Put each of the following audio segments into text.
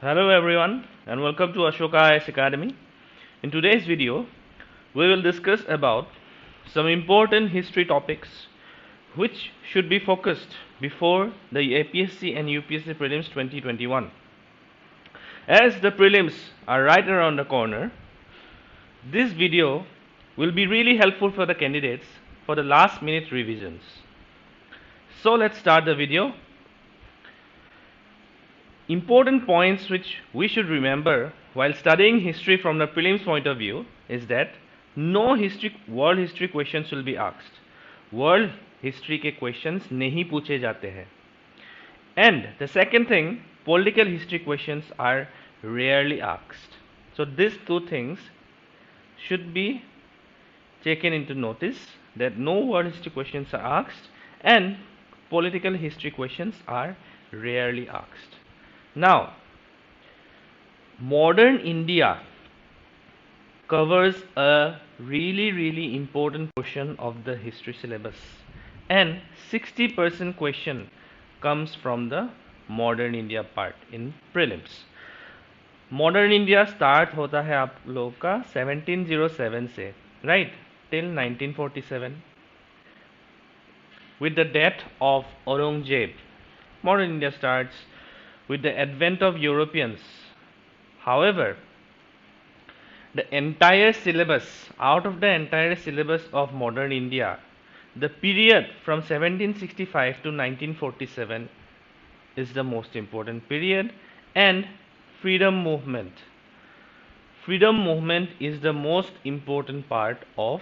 Hello everyone and welcome to Ashoka IS Academy. In today's video, we will discuss about some important history topics which should be focused before the APSC and UPSC Prelims 2021. As the prelims are right around the corner, this video will be really helpful for the candidates for the last minute revisions. So let's start the video. Important points which we should remember while studying history from the prelims point of view is that no world history questions will be asked. World history के questions नहीं पूछे जाते हैं. And the second thing, political history questions are rarely asked. So these two things should be taken into notice, that no world history questions are asked and political history questions are rarely asked. Now, modern India covers a really important portion of the history syllabus, and 60% question comes from the modern India part in prelims. Modern India start होता है आप लोग का 1707 से, right, till 1947 with the death of Aurangzeb. Modern India starts with the advent of Europeans. However, the entire syllabus, out of the entire syllabus of modern India, the period from 1765 to 1947 is the most important period, and freedom movement. Freedom movement is the most important part of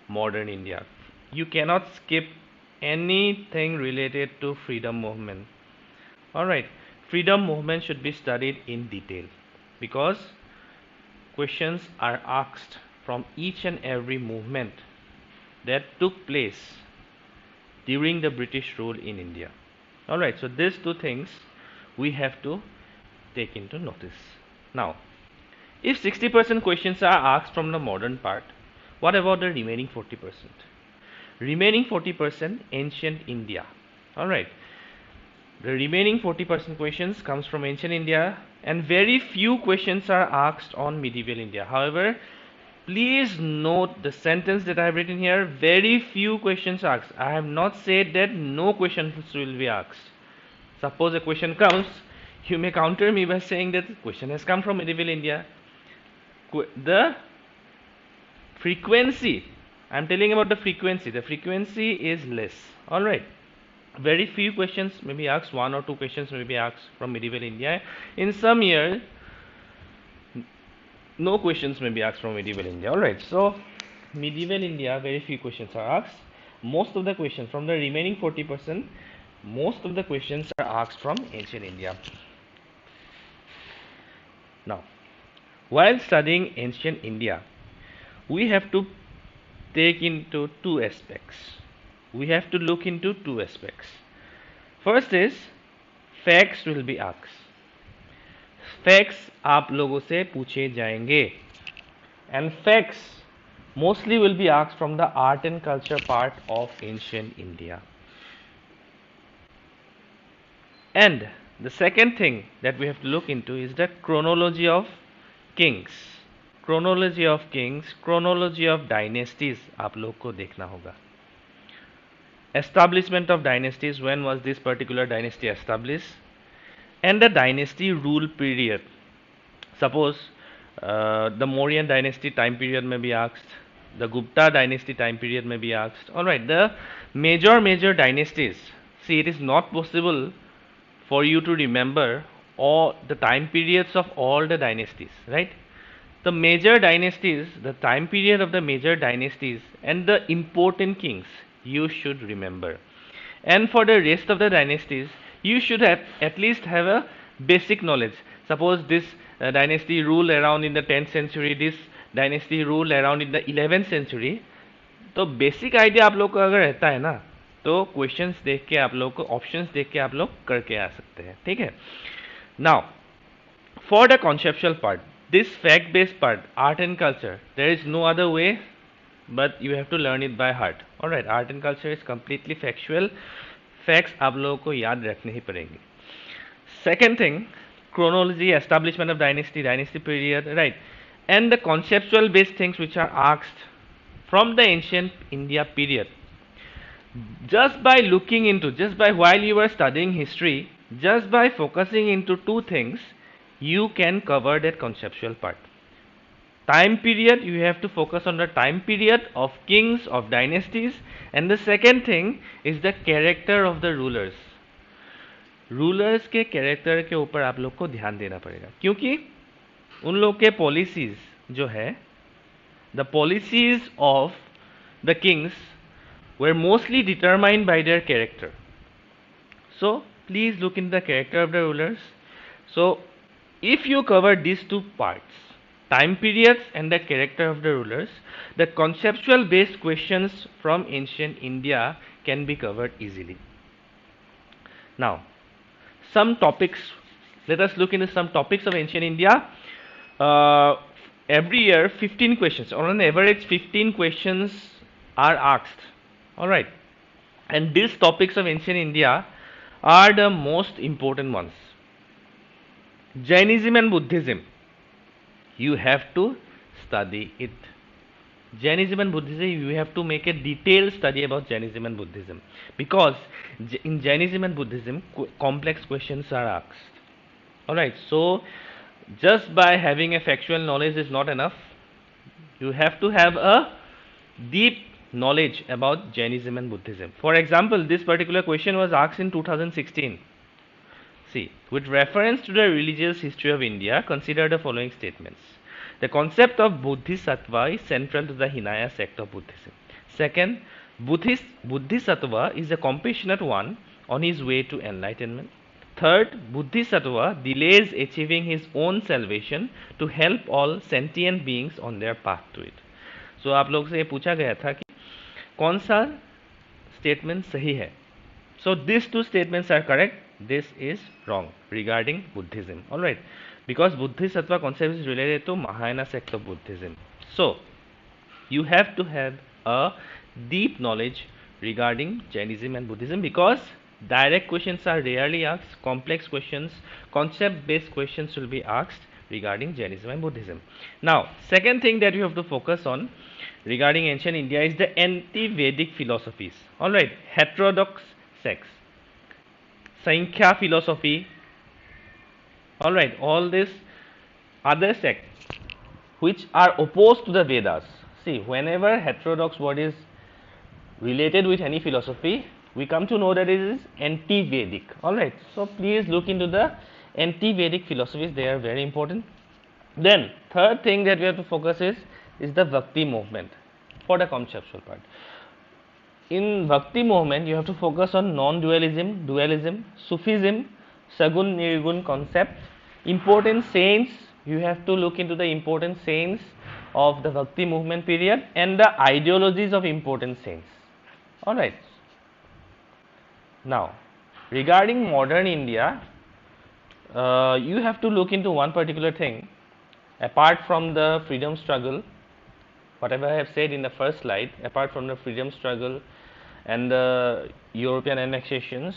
modern India. You cannot skip anything related to freedom movement. Alright, freedom movement should be studied in detail because questions are asked from each and every movement that took place during the British rule in India. Alright, so these two things we have to take into notice. Now, if 60% questions are asked from the modern part, what about the remaining 40%? Remaining 40% ancient India. Alright. The remaining 40% questions comes from ancient India, and very few questions are asked on medieval India. However, please note the sentence that I have written here, very few questions asked. I have not said that no questions will be asked. Suppose a question comes, you may counter me by saying that the question has come from medieval India. The frequency, I am telling about the frequency is less. Alright. Very few questions may be asked, one or two questions may be asked from medieval India. In some years, no questions may be asked from medieval India. Alright, so medieval India, very few questions are asked. Most of the questions from the remaining 40%, most of the questions are asked from ancient India. Now, while studying ancient India, we have to take into two aspects. We have to look into two aspects. First is facts will be asked. Facts आप लोगों से पूछे जाएंगे, and facts mostly will be asked from the art and culture part of ancient India. And the second thing that we have to look into is the chronology of kings. Chronology of kings, chronology of dynasties आप लोग को देखना होगा. Establishment of dynasties, when was this particular dynasty established, and the dynasty rule period. Suppose the Mauryan dynasty time period may be asked, the Gupta dynasty time period may be asked. Alright, the major dynasties. See, it is not possible for you to remember all the time periods of all the dynasties, right? The major dynasties, the time period of the major dynasties and the important kings you should remember. And for the rest of the dynasties, you should have at least have a basic knowledge. Suppose this dynasty ruled around in the 10th century, this dynasty ruled around in the 11th century. तो basic idea आप लोग को अगर रहता है ना, तो questions देख के आप लोग को, ऑप्शंस देख के आप लोग करके आ सकते हैं. ठीक है. Now for the conceptual part, this fact based part, art and culture, there is no other way but you have to learn it by heart. Alright, art and culture is completely factual. Facts आप लोगों को याद रखने ही पड़ेंगे. Second thing, chronology, establishment of dynasty, dynasty period, right? And the conceptual based things which are asked from the ancient India period. Just by looking into, just by while you are studying history, just by focusing into two things, you can cover that conceptual part. Time period, you have to focus on the time period of kings, of dynasties, and the second thing is the character of the rulers. Rulers के character के ऊपर आप लोग को ध्यान देना पड़ेगा, क्योंकि उन लोग के पॉलिसीज जो है, the policies of the Kings were mostly determined by their character. So please look in the character of the rulers. So if you cover these two parts, time periods and the character of the rulers, the conceptual based questions from ancient India can be covered easily. Now some topics, let us look into some topics of ancient India. Every year 15 questions, on an average 15 questions are asked. Alright, and these topics of ancient India are the most important ones. Jainism and Buddhism, you have to study it. Jainism and Buddhism, you have to make a detailed study about Jainism and Buddhism, because in Jainism and Buddhism complex questions are asked. Alright, so just by having a factual knowledge is not enough. You have to have a deep knowledge about Jainism and Buddhism. For example, this particular question was asked in 2016. See, with reference to the religious history of India, consider the following statements. The concept of Bodhisattva is central to the Hinaya sect of Buddhism. Second, Bodhisattva is a compassionate one on his way to enlightenment. Third, Bodhisattva delays achieving his own salvation to help all sentient beings on their path to it. So आप लोग से ये पूछा गया था कि कौन सा स्टेटमेंट सही है. So these two statements are correct, this is wrong regarding Buddhism. Alright, because Bodhisattva concept is related to Mahayana sect of Buddhism. So you have to have a deep knowledge regarding Jainism and Buddhism, because direct questions are rarely asked. Complex questions, concept based questions will be asked regarding Jainism and Buddhism. Now second thing that you have to focus on regarding ancient India is the AntiVedic philosophies. Alright, heterodox sects, Sankhya philosophy, alright, all these other sects which are opposed to the Vedas. See, whenever heterodox word is related with any philosophy, we come to know that it is anti-Vedic. Alright, so please look into the anti-Vedic philosophies, they are very important. Then third thing that we have to focus is the Bhakti movement for the conceptual part. In Bhakti movement, you have to focus on non-dualism, dualism, Sufism, Sagun Nirgun concept, important saints. You have to look into the important saints of the Bhakti movement period and the ideologies of important saints. Alright. Now, regarding modern India, you have to look into one particular thing. Apart from the freedom struggle, whatever I have said in the first slide, apart from the freedom struggle and the European annexations,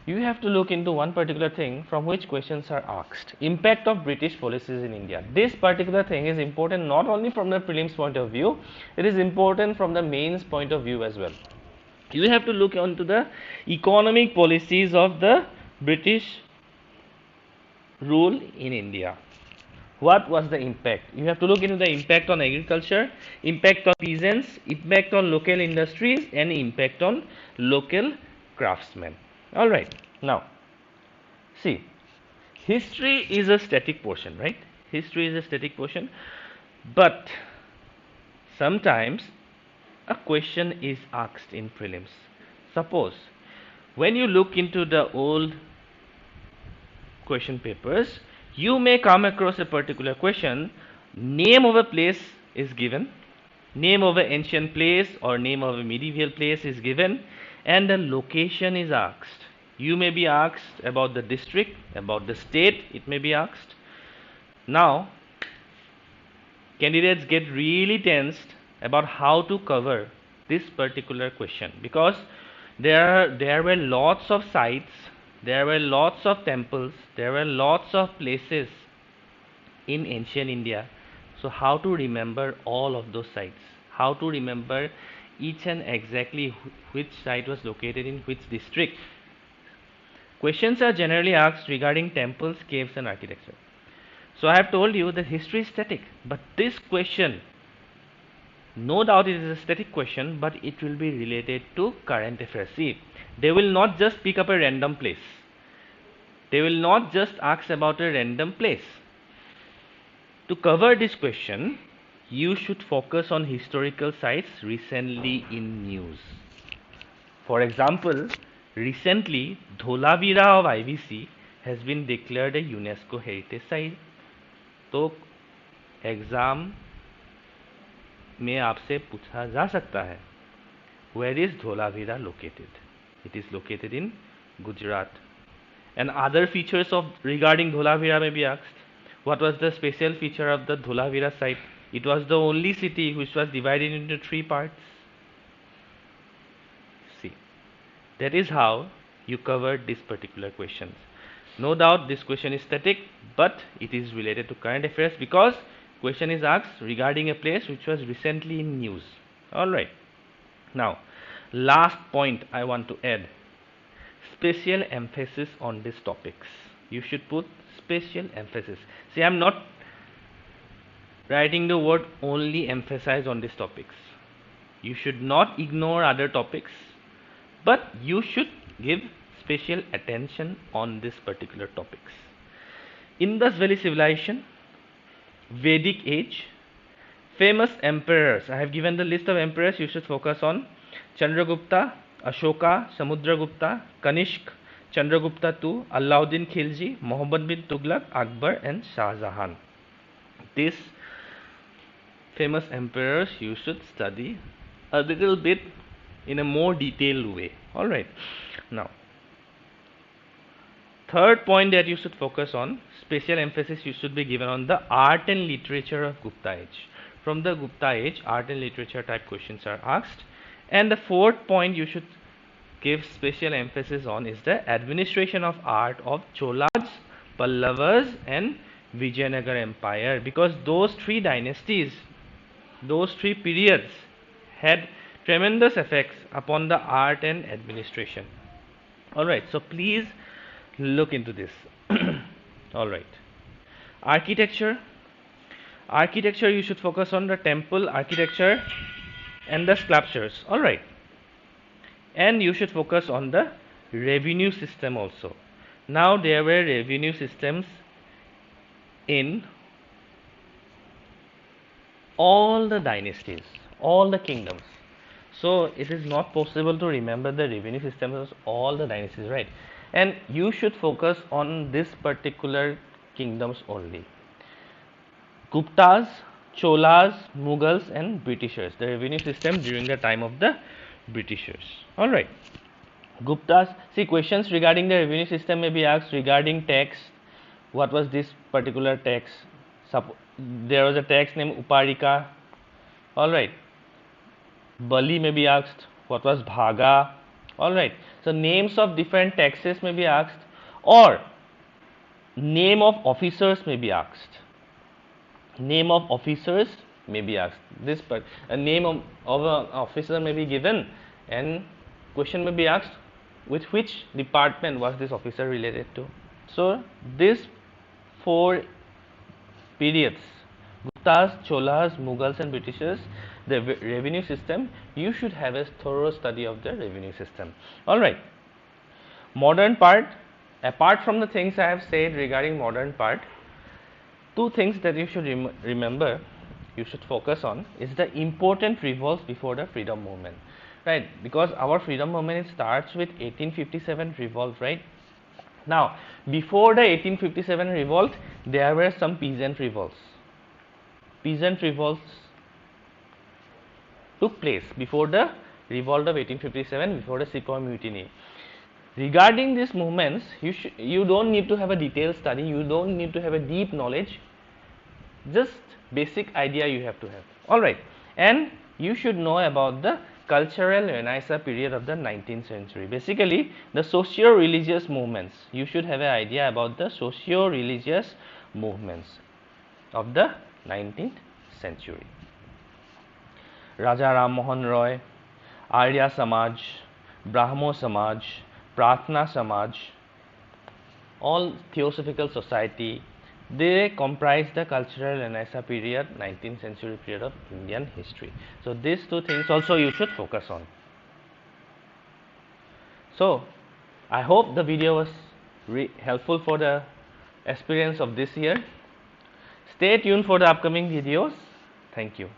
you have to look into one particular thing from which questions are asked. Impact of British policies in India. This particular thing is important not only from the prelims point of view, it is important from the mains point of view as well. You have to look onto the economic policies of the British rule in India. What was the impact? You have to look into the impact on agriculture, impact on peasants, impact on local industries, and impact on local craftsmen. Alright, now see, history is a static portion, right? History is a static portion, but sometimes a question is asked in prelims. Suppose when you look into the old question papers, you may come across a particular question, name of a place is given, name of an ancient place or name of a medieval place is given, and the location is asked. You may be asked about the district, about the state, it may be asked. Now, candidates get really tensed about how to cover this particular question, because there were lots of sites, there were lots of temples, there were lots of places in ancient India. So how to remember all of those sites? How to remember each and exactly which site was located in which district? Questions are generally asked regarding temples, caves and architecture. So I have told you that history is static, but this question, no doubt it is a static question, but it will be related to current affairs. See, they will not just pick up a random place. They will not just ask about a random place. To cover this question, you should focus on historical sites recently in news. For example, recently Dholavira of IVC has been declared a UNESCO heritage site. तो exam में आपसे पूछा जा सकता है, where is Dholavira located? It is located in Gujarat. And other features of regarding Dholavira may be asked. What was the special feature of the Dholavira site? It was the only city which was divided into 3 parts. See, that is how you covered these particular questions. No doubt this question is static, but it is related to current affairs because question is asked regarding a place which was recently in news. Alright. Now, last point I want to add. Special emphasis on these topics. You should put special emphasis. See, I am not writing the word only emphasize on these topics. You should not ignore other topics, but you should give special attention on these particular topics. Indus Valley Civilization, Vedic age, famous emperors. I have given the list of emperors. You should focus on Chandragupta, Ashoka, Samudragupta, Kanishk, Chandragupta II, Alauddin Khilji, Muhammad bin Tughlaq, Akbar and Shah Jahan. These famous emperors you should study a little bit in a more detailed way. Alright. Now, third point that you should focus on, special emphasis you should be given on the art and literature of Gupta age. From the Gupta age, art and literature type questions are asked. And the fourth point you should give special emphasis on is the administration of art of Cholas, Pallavas and Vijayanagar Empire, because those 3 dynasties, those 3 periods had tremendous effects upon the art and administration. Alright, so please look into this. Alright. Architecture. Architecture you should focus on the temple architecture and the sculptures. Alright. And you should focus on the revenue system also. Now there were revenue systems in all the dynasties, all the kingdoms. So it is not possible to remember the revenue systems of all the dynasties, right? And you should focus on this particular kingdoms only. Guptas, Cholas, Mughals and Britishers, the revenue system during the time of the Britishers. Alright. Guptas, see, questions regarding the revenue system may be asked regarding tax. What was this particular tax? There was a tax named Uparika. Alright. Bali may be asked. What was Bhaga? Alright. So names of different taxes may be asked, or name of officers may be asked. Name of officers may be asked. This part, a name of an officer may be given, and question may be asked with which department was this officer related to. So these 4 periods, Guptas, Cholas, Mughals and Britishers, the revenue system, you should have a thorough study of the revenue system. Alright. Modern part, apart from the things I have said regarding modern part, 2 things that you should remember, you should focus on, is the important revolts before the freedom movement, right? Because our freedom movement, it starts with 1857 revolt, right? Now, before the 1857 revolt, there were some peasant revolts. Peasant revolts took place before the revolt of 1857, before the Sepoy Mutiny. Regarding these movements, you don't need to have a detailed study, you don't need to have a deep knowledge, just basic idea you have to have. Alright, and you should know about the cultural Renaissance period of the 19th century. Basically, the socio-religious movements. You should have an idea about the socio-religious movements of the 19th century. Raja Ram Mohan Roy, Arya Samaj, Brahmo Samaj, Pratna Samaj, all theosophical society, they comprise the cultural Renaissance period, 19th century period of Indian history. So these two things also you should focus on. So I hope the video was helpful for the experience of this year. Stay tuned for the upcoming videos. Thank you.